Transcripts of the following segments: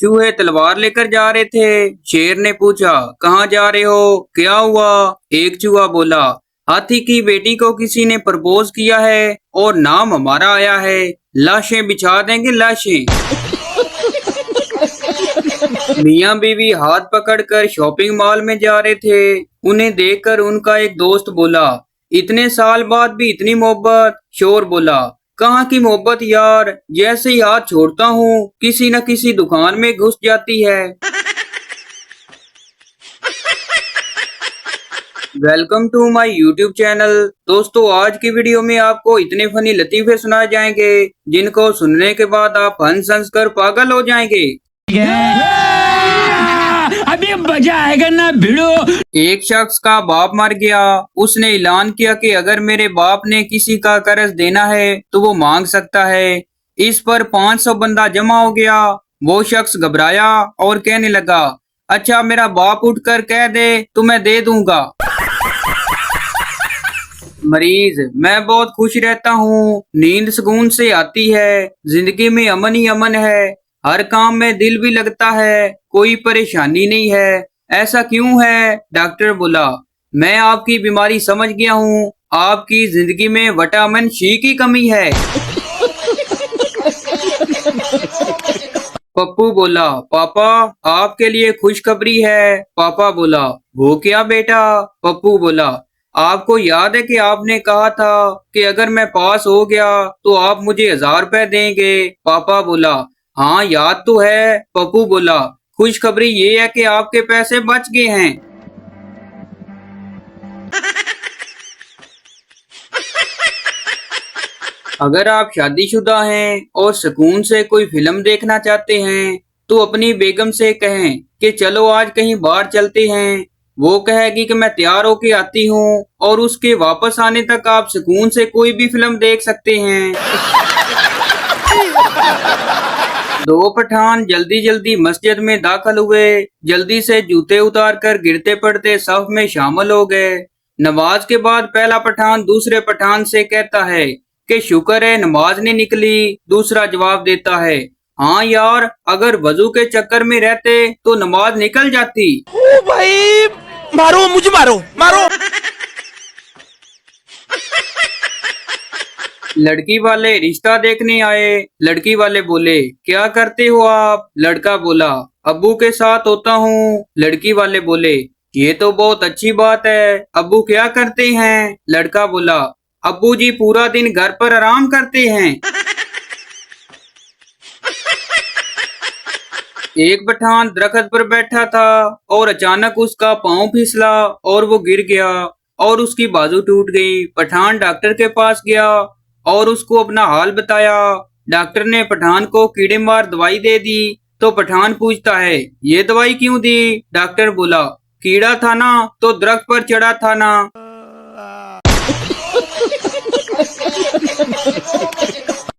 चूहे तलवार लेकर जा रहे थे। शेर ने पूछा, कहाँ जा रहे हो, क्या हुआ? एक चूहा बोला, हाथी की बेटी को किसी ने प्रपोज किया है और नाम हमारा आया है, लाशें बिछा देंगे लाशें। मियाँ बीवी हाथ पकड़कर शॉपिंग मॉल में जा रहे थे। उन्हें देखकर उनका एक दोस्त बोला, इतने साल बाद भी इतनी मोहब्बत। शोर बोला, कहाँ की मोहब्बत यार, जैसे ही हाथ छोड़ता हूँ किसी न किसी दुकान में घुस जाती है। Welcome to my YouTube channel. दोस्तों, आज की वीडियो में आपको इतने फनी लतीफे सुनाए जाएंगे जिनको सुनने के बाद आप हंस हंस कर पागल हो जाएंगे। अभी मजा आएगा ना भिड़ो। एक शख्स का बाप मर गया। उसने ऐलान किया कि अगर मेरे बाप ने किसी का कर्ज देना है तो वो मांग सकता है। इस पर 500 बंदा जमा हो गया। वो शख्स घबराया और कहने लगा, अच्छा मेरा बाप उठकर कह दे तो मैं दे दूंगा। मरीज, मैं बहुत खुश रहता हूँ, नींद सुकून से आती है, जिंदगी में अमन ही अमन है, हर काम में दिल भी लगता है, कोई परेशानी नहीं है। ऐसा क्यों है? डॉक्टर बोला, मैं आपकी बीमारी समझ गया हूँ, आपकी जिंदगी में विटामिन सी की कमी है। पप्पू बोला, पापा आपके लिए खुशखबरी है। पापा बोला, वो क्या बेटा? पप्पू बोला, आपको याद है कि आपने कहा था कि अगर मैं पास हो गया तो आप मुझे 1000 रुपए देंगे। पापा बोला, हाँ याद तो है। पप्पू बोला, खुशखबरी ये है कि आपके पैसे बच गए हैं। अगर आप शादीशुदा हैं और सुकून से कोई फिल्म देखना चाहते हैं तो अपनी बेगम से कहें कि चलो आज कहीं बाहर चलते हैं। वो कहेगी कि मैं तैयार होके आती हूँ और उसके वापस आने तक आप सुकून से कोई भी फिल्म देख सकते हैं। दो पठान जल्दी जल्दी मस्जिद में दाखिल हुए। जल्दी से जूते उतार कर गिरते पड़ते सफ में शामिल हो गए। नमाज के बाद पहला पठान दूसरे पठान से कहता है कि शुक्र है नमाज नहीं निकली। दूसरा जवाब देता है, हाँ यार, अगर वजू के चक्कर में रहते तो नमाज निकल जाती। ओ भाई, मारो मुझे, मारो मारो। लड़की वाले रिश्ता देखने आए। लड़की वाले बोले, क्या करते हो आप? लड़का बोला, अब्बू के साथ होता हूँ। लड़की वाले बोले, ये तो बहुत अच्छी बात है, अब्बू क्या करते हैं? लड़का बोला, अब्बू जी पूरा दिन घर पर आराम करते हैं। एक पठान दरख्त पर बैठा था और अचानक उसका पांव फिसला और वो गिर गया और उसकी बाजू टूट गई। पठान डॉक्टर के पास गया और उसको अपना हाल बताया। डॉक्टर ने पठान को कीड़े मार दवाई दे दी। तो पठान पूछता है, ये दवाई क्यों दी? डॉक्टर बोला, कीड़ा था ना तो दरख्त पर चढ़ा था ना।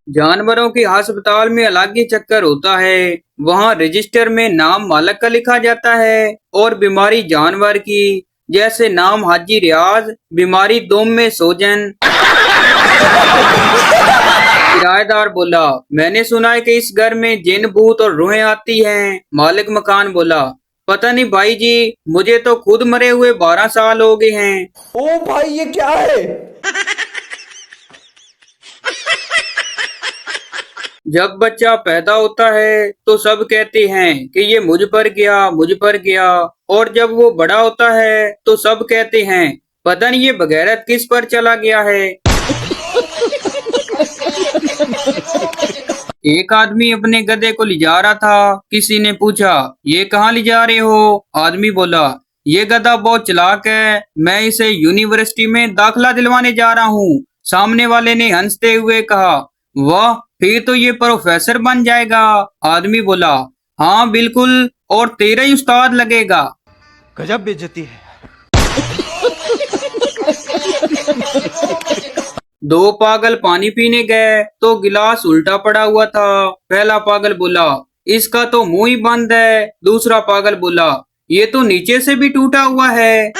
जानवरों के अस्पताल में अलग ही चक्कर होता है। वहाँ रजिस्टर में नाम मालिक का लिखा जाता है और बीमारी जानवर की। जैसे नाम हाजी रियाज, बीमारी दुम में सोजन। किराएदार बोला, मैंने सुना है कि इस घर में जिन भूत और रूहें आती हैं। मालिक मकान बोला, पता नहीं भाई जी, मुझे तो खुद मरे हुए 12 साल हो गए हैं। ओ भाई, ये क्या है? जब बच्चा पैदा होता है तो सब कहते हैं कि ये मुझ पर गया, मुझ पर गया। और जब वो बड़ा होता है तो सब कहते हैं, पता नहीं ये बगैरत किस पर चला गया है। एक आदमी अपने गधे को ले जा रहा था। किसी ने पूछा, ये कहाँ ले जा रहे हो? आदमी बोला, ये गधा बहुत चालाक है, मैं इसे यूनिवर्सिटी में दाखिला दिलवाने जा रहा हूँ। सामने वाले ने हंसते हुए कहा, वाह, फिर तो ये प्रोफेसर बन जाएगा। आदमी बोला, हाँ बिल्कुल, और तेरा ही उस्ताद लगेगा। गजब बेइज्जती है। दो पागल पानी पीने गए तो गिलास उल्टा पड़ा हुआ था। पहला पागल बोला, इसका तो मुंह ही बंद है। दूसरा पागल बोला, ये तो नीचे से भी टूटा हुआ है।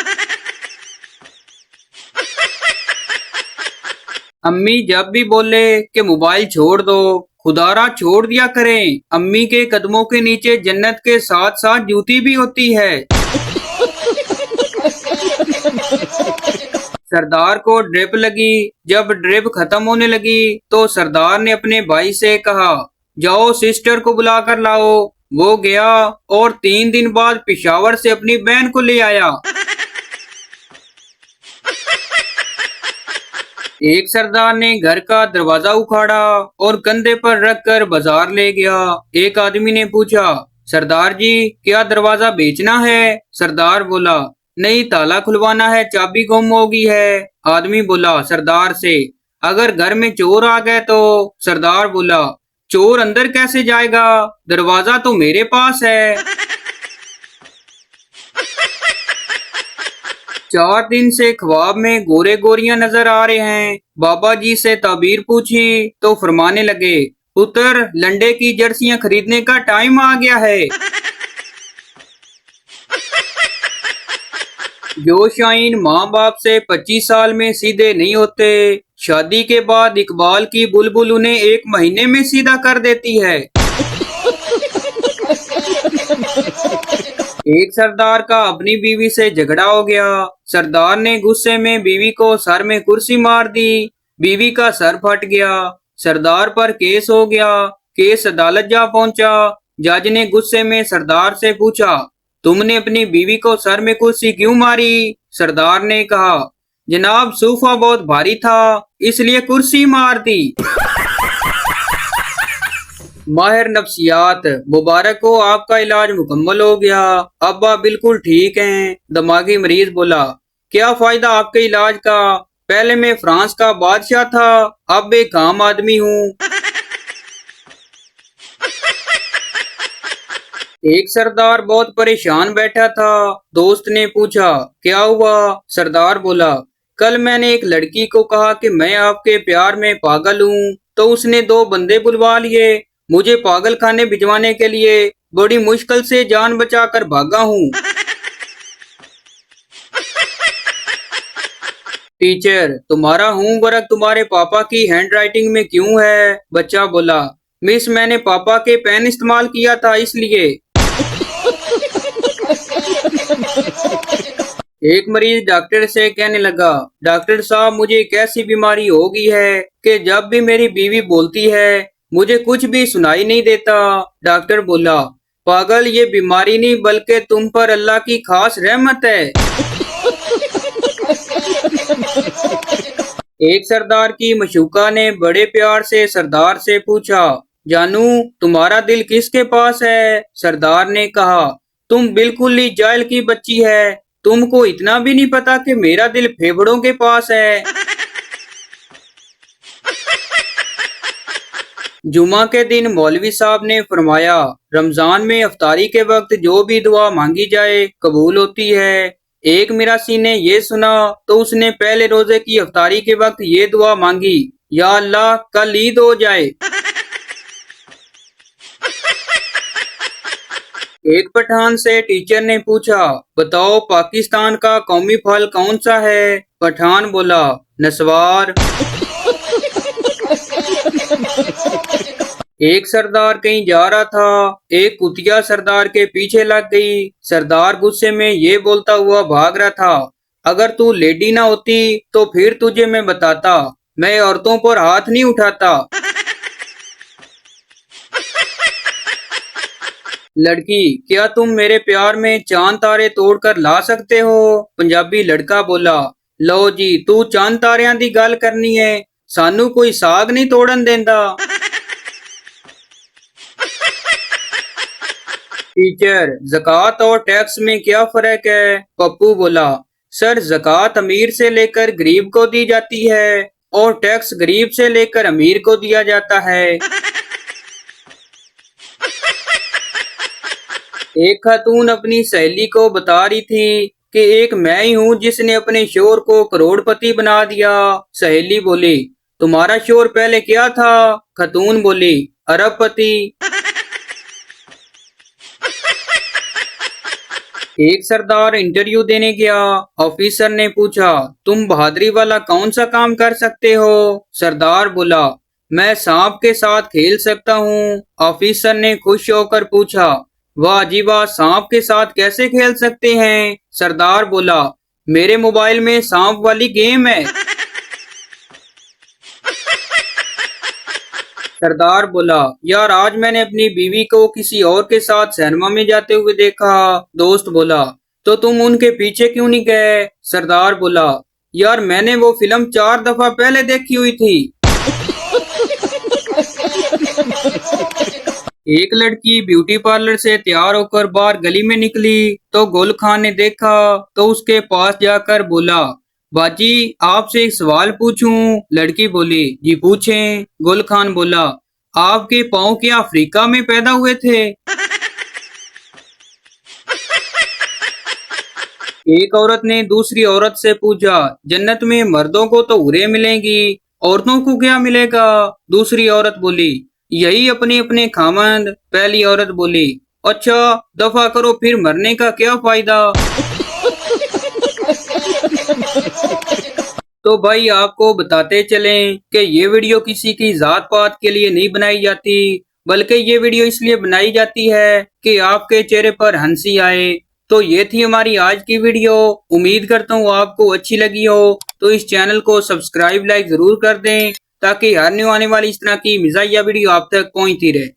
अम्मी जब भी बोले कि मोबाइल छोड़ दो, खुदारा छोड़ दिया करें, अम्मी के कदमों के नीचे जन्नत के साथ साथ जूती भी होती है। सरदार को ड्रिप लगी। जब ड्रिप खत्म होने लगी तो सरदार ने अपने भाई से कहा, जाओ सिस्टर को बुला कर लाओ। वो गया और 3 दिन बाद पिशावर से अपनी बहन को ले आया। एक सरदार ने घर का दरवाजा उखाड़ा और कंधे पर रखकर बाजार ले गया। एक आदमी ने पूछा, सरदार जी क्या दरवाजा बेचना है? सरदार बोला, नहीं ताला खुलवाना है, चाबी गुम हो गई है। आदमी बोला सरदार से, अगर घर में चोर आ गए तो? सरदार बोला, चोर अंदर कैसे जाएगा, दरवाजा तो मेरे पास है। 4 दिन से ख्वाब में गोरे गोरियां नजर आ रहे हैं। बाबा जी से ताबीर पूछी तो फरमाने लगे, पुत्र लंडे की जर्सियां खरीदने का टाइम आ गया है। जो शाइन माँ बाप से 25 साल में सीधे नहीं होते, शादी के बाद इकबाल की बुलबुल उन्हें 1 महीने में सीधा कर देती है। एक सरदार का अपनी बीवी से झगड़ा हो गया। सरदार ने गुस्से में बीवी को सर में कुर्सी मार दी। बीवी का सर फट गया। सरदार पर केस हो गया। केस अदालत जा पहुंचा। जज ने गुस्से में सरदार से पूछा, तुमने अपनी बीवी को सर में कुर्सी क्यों मारी? सरदार ने कहा, जनाब सोफा बहुत भारी था इसलिए कुर्सी मार दी। माहिर नफ्सियात, मुबारक हो आपका इलाज मुकम्मल हो गया, अब आप बिल्कुल ठीक हैं। दिमागी मरीज बोला, क्या फायदा आपके इलाज का? पहले मैं फ्रांस का बादशाह था, अब एक आम आदमी हूँ। एक सरदार बहुत परेशान बैठा था। दोस्त ने पूछा, क्या हुआ? सरदार बोला, कल मैंने एक लड़की को कहा कि मैं आपके प्यार में पागल हूँ, तो उसने 2 बंदे बुलवा लिए। मुझे पागल खाने भिजवाने के लिए बड़ी मुश्किल से जान बचाकर भागा हूँ। टीचर, तुम्हारा होमवर्क तुम्हारे पापा की हैंडराइटिंग में क्यों है? बच्चा बोला, मिस मैंने पापा के पेन इस्तेमाल किया था इसलिए। एक मरीज डॉक्टर से कहने लगा, डॉक्टर साहब मुझे एक ऐसी बीमारी हो गई है कि जब भी मेरी बीवी बोलती है मुझे कुछ भी सुनाई नहीं देता। डॉक्टर बोला, पागल ये बीमारी नहीं बल्कि तुम पर अल्लाह की खास रहमत है। एक सरदार की मशूका ने बड़े प्यार से सरदार से पूछा, जानू तुम्हारा दिल किसके पास है? सरदार ने कहा, तुम बिल्कुल ही जाहिल की बच्ची है, तुमको इतना भी नहीं पता कि मेरा दिल फेफड़ों के पास है। जुमा के दिन मौलवी साहब ने फरमाया, रमजान में अफ्तारी के वक्त जो भी दुआ मांगी जाए कबूल होती है। एक मिरासी ने ये सुना तो उसने पहले रोजे की अफ्तारी के वक्त ये दुआ मांगी, या अल्लाह कल ईद हो जाए। एक पठान से टीचर ने पूछा, बताओ पाकिस्तान का कौमी फल कौन सा है? पठान बोला, नस्वार। एक सरदार कहीं जा रहा था। एक कुतिया सरदार के पीछे लग गई। सरदार गुस्से में ये बोलता हुआ भाग रहा था, अगर तू लेडी ना होती तो फिर तुझे मैं बताता, मैं औरतों पर हाथ नहीं उठाता। लड़की, क्या तुम मेरे प्यार में चांद तारे तोड़कर ला सकते हो? पंजाबी लड़का बोला, लो जी तू चांद तारियां दी गल करनी है, सानू कोई साग नहीं तोड़न देंदा। टीचर, ज़कात और टैक्स में क्या फर्क है? पप्पू बोला, सर ज़कात अमीर से लेकर गरीब को दी जाती है और टैक्स गरीब से लेकर अमीर को दिया जाता है। एक खातून अपनी सहेली को बता रही थी कि एक मैं ही हूँ जिसने अपने शोहर को करोड़पति बना दिया। सहेली बोली, तुम्हारा शोहर पहले क्या था? खातून बोली, अरबपति। एक सरदार इंटरव्यू देने गया। ऑफिसर ने पूछा, तुम बहादुरी वाला कौन सा काम कर सकते हो? सरदार बोला, मैं सांप के साथ खेल सकता हूँ। ऑफिसर ने खुश होकर पूछा। वाह जी वाह, सांप के साथ कैसे खेल सकते हैं? सरदार बोला, मेरे मोबाइल में सांप वाली गेम है। सरदार बोला, यार आज मैंने अपनी बीवी को किसी और के साथ सिनेमा में जाते हुए देखा। दोस्त बोला, तो तुम उनके पीछे क्यों नहीं गए? सरदार बोला, यार मैंने वो फिल्म 4 दफा पहले देखी हुई थी। एक लड़की ब्यूटी पार्लर से तैयार होकर बाहर गली में निकली तो गुल खान ने देखा तो उसके पास जाकर बोला, बाजी आपसे एक सवाल पूछूं? लड़की बोली, जी पूछें। गुल खान बोला, आपके पाँव क्या अफ्रीका में पैदा हुए थे? एक औरत ने दूसरी औरत से पूछा, जन्नत में मर्दों को तो हूरें मिलेंगी, औरतों को क्या मिलेगा? दूसरी औरत बोली, यही अपने अपने खामंद। पहली औरत बोली, अच्छा दफा करो, फिर मरने का क्या फायदा? तो भाई आपको बताते चलें कि ये वीडियो किसी की जात पात के लिए नहीं बनाई जाती, बल्कि ये वीडियो इसलिए बनाई जाती है कि आपके चेहरे पर हंसी आए। तो ये थी हमारी आज की वीडियो। उम्मीद करता हूँ आपको अच्छी लगी हो। तो इस चैनल को सब्सक्राइब लाइक जरूर कर दें ताकि हर न्यू आने वाली इस तरह की मिजाहिया वीडियो आप तक पहुंचती रहे।